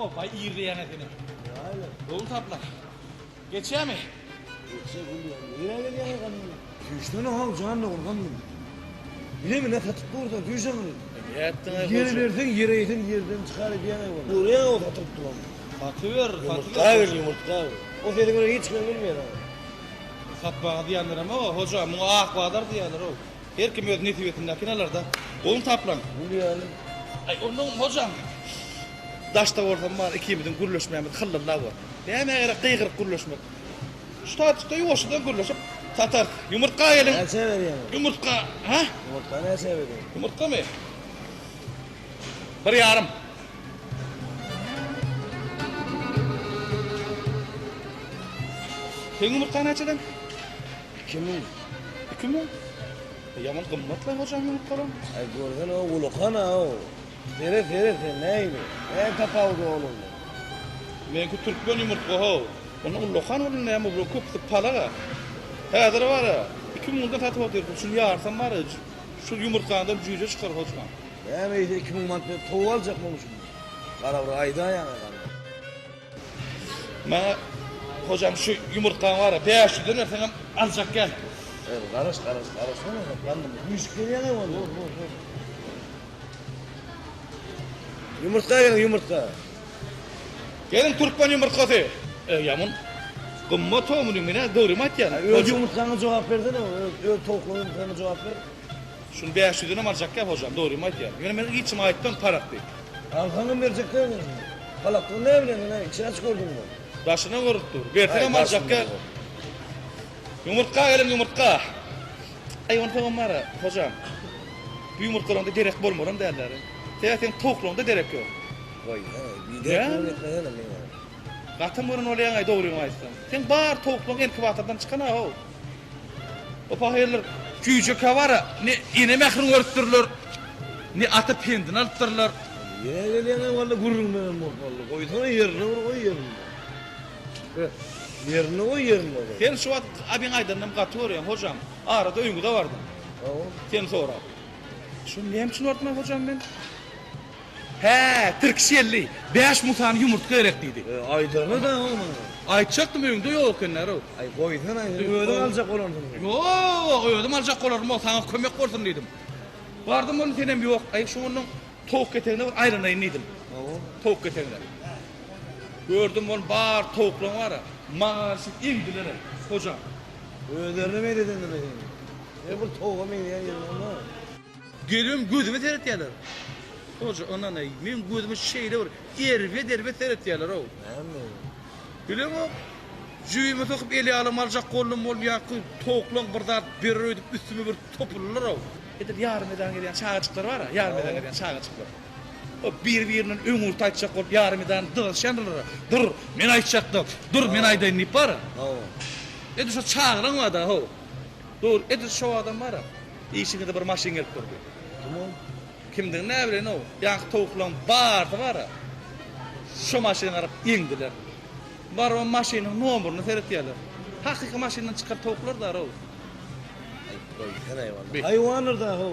o pay iyirleyen etini. Aynen. Dolu tapla. Geçer mi? Geçse buluyor. Yine geliyor kanım. Düştüğünü al canlı organ mı? Bile mi ne tatıp burada düşen mi? Yeri verdin yere yedin yerden çıkar diye ne var? Buraya o tatıp duran. Fatıver, Yumurtla ver yumurtla ver. O senin oraya hiç bilmiyor ha. Satbağa diyenler ama o hocam bu akbadar diyenler o. Her kim öz nesibetindeki neler da. Onu taplan. Buluyor yani. Ay onun hocam. Daşta ortam var ikimizin gürleşmeyemiz hıllılar var. Ne meğere kıygır gürleşmek. Şu tatıkta yoğuşudan gürleşip satar. Yumurtka gelin. Ne sever yani? Yumurtka. Ha? Yumurta ne sever yani? Yumurtka mı? Bir yarım. Sen yumurtka ne açadın? Kimin? 2 mi? Yaman kımmat lan hocam yumurtkalar. Ay gördün o ulukan ha o. Tere neydi? Ne kapavdu oğlum? Menki Türkmen yumurtka ho. Onun lokan olun ne bu köpüp palaga. Hazır var ya. 2 mundan satıp atıyorum. Şunu yarsam var ya. Şu yumurtkandan cüce çıkar hocam. Ne meyde 2000 mantığı tavuğu alacak mı olmuşum? Karavra ayda yani. Bana hocam şu yumurtkan var ya. 500 lira sen alacak gel. Evet karış. Lan müşk geliyor ne var? Yumurta gelin yumurta. Gelin Türkmen yumurtkası. Yaman. Kımmat o munun mine doğru mat yani. Öyle yumurtlarına cevap verdin ama öyle tavuklu yumurtlarına cevap ver. Şunu 500 lira alacak gel hocam doğru mat yani. Yani benim içime aittan parak değil. Alkanın verecekler mi? Kalaklığın ne bileyim lan? İçine çıkardın mı? Daşına vuruttur. Vertine alacak gel. Yumurtka gelin yumurtka. Ay onu tamam var ya hocam. Bu yumurtkalarında derek bolmadan derler. Zaten tavuklarında derek yok. Vay ya. Bir de Ya. yumurtlarına ne ya? Katım burun olayan ay doğru mu aysan? Sen bar tavukların en kıvatadan çıkan ha o. O pahaylar küçük havara ne ine mehrin örttürler. Ne atı pendin alttırlar. Yine geliyor ne valla gururun benim valla. Koysana yerine vur koy yerine. Yerine koy yerine. Sen şu at abin aydanım katıyor ya hocam. Arada öngü de vardı. Tamam. Sen sonra. Şu neyim için örtme hocam ben? He, Türkçelli. 5 mutan yumurtka gerekliydi. Aydarını da olma. Aytçaktım öngde yok kenler o. Ay koysana ödün alacak olan. Yok, ödüm alacak olarım o sana kömek olsun dedim. Vardım onun senem yok. Ay şu onun tavuk keteğinde var, ayrınayın dedim. Tamam. Tavuk keteğinde. Gördüm onun bar tavuklan var ya. Maaşı indiler hocam. Öderini mi dedin de benim? Ne bu tavuğa mı yiyen yerine ama? Geliyorum gözüme seyrettiler. Hoca ona ne? Benim gözüme şeyle var. Derbe seyrettiler o. Ne mi? Biliyor musun? Cüyümü sokup eli alım alacak kolum olmayan tavuklan bir ödüp üstüme bir topulurlar o. Edir yarım eden gelen çağıcıklar var ya, yarım eden gelen çağıcıklar. O birbirinin ömür açacak olup yarım eden dağışanlar. Dur, men aytacaktım. Dur, men aytayın deyip var ya. Tamam. Edir şu çağıran var da o. Dur, edir şu adam var ya. İşine bir maşin gelip durdu. Tamam. Kimden ne bileyim o? Yankı tavuklan bardı var ya. Şu maşini arap indiler. Var o maşinin nomurunu seyrettiler. Hakiki maşinden çıkar tavuklar da o. Ay koysana hayvan. Bir. Hayvanır da o.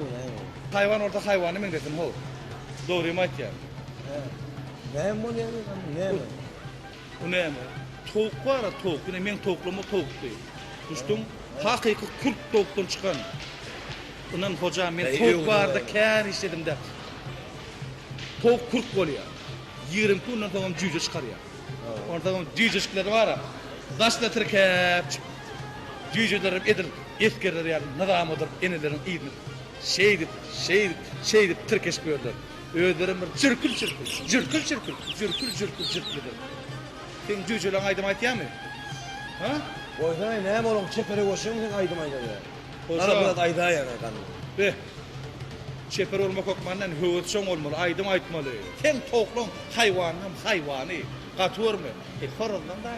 Hayvan orada hayvanı men dedim ho. Doğru mu ya? Ne mi yani? Ne mi? O ne mi? Tavuk var ya tavuk. Yine men tavuklama tavuk değil. Düştüm. Hakiki kurt tavuktan çıkan. Unan hocam men tavuk vardı kâr istedim de. Tavuk kurt oluyor. 20 kundan tamam cüce çıkar ya. Orada tamam cücecikler var ya. Daşla tırkep. Cücelerim edir. Eskerler yani. Nadamıdır. Enelerin iyiydi. Şeydi Türkeş gördü. Ödlerim bir cırkıl. Sen cücelerin aydım aytıyor mu? Ha? Koysana ne mi oğlum? Çepere koşuyor musun aydım aydım ya? Hocam. Arabada ayda yani kanım. Be. Çeper olmak okmandan hıvıtşon olmalı, aydım aytmalı. Sen toklun hayvanı. Katıyor mu? Horozdan da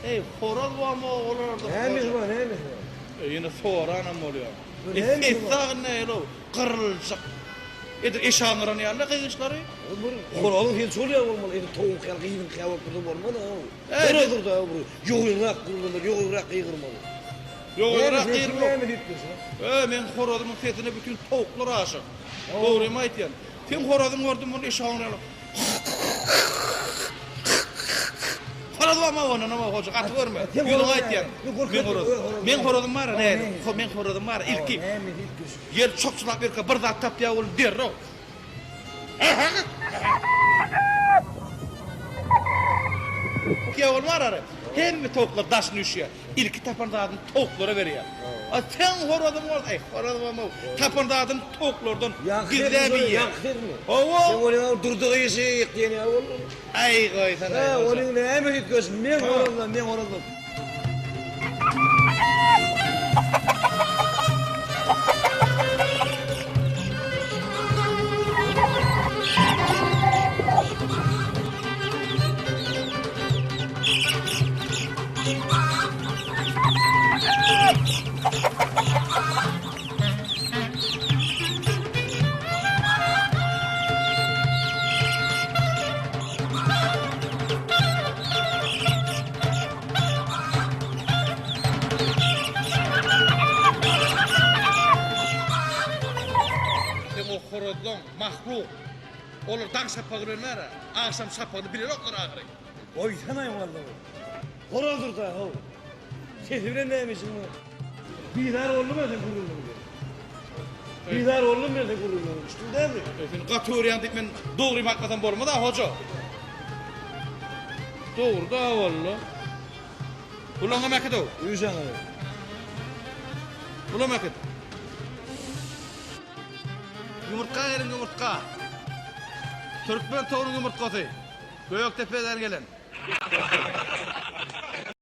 ne? Horoz var mı olurdu? Neymiş bu? Yine sonra anam oluyor. Bu neymiş bu? Esnağın ne o? Kırılacak. Edir eşanıran yerle kıyışları. Horalın hiç oluyor olmalı. Tavuk yer kıyın kıyavak kurdu olmalı. Evet. Nereye durdu ha bu? Yoğurak kurulur, yoğurak kıyırmalı. Yoğurak kıyırmalı. Ne mi diyorsun? Men horozumun sesine bütün tavuklar aşık. Doğru mu aytyan? Sen horozun gördün bunu eşanıran. ama onu ama hoca atı görme. Sen Yolu horoz ayt yani. Men horoz. Men horozum var ne? Ne? Men horozum var ilki. Ne mi ilk göz. Yer çok sulap berke bir zat tap ya ol derro. Ki olmar ara. Hem toklar daşını üşüyor. İlki tapandağın toklara veriyor. A sen horozum var. Ay horozum ama tapandağın toklardan gizle bir yer. Yakır mı? Owo. Sen onu durduğu işi yıktın ya oğlum. Ay koy sana. Onun ne mi ilk göz. Men horozum. O horozdan mahluk. Olur dağ sapagı vermer. Akşam sapagını bilir oklar ağrı. Oy sana yok vallahi. Horozdur da o. Sesivren neymişsin bu? Bidar oğlum ben kuruldum. Bidar oğlum ben kuruldum. Üstün değil mi? Efendim katuriyan deyip men doğru bakmasam bolma da hoca. Doğru da valla. Ulan meket o. Uyusan abi. Ulan meket. Yumurtka yerin yumurtka. Türkmen tavuğunun yumurtkası. Göğüktepe'den gelen.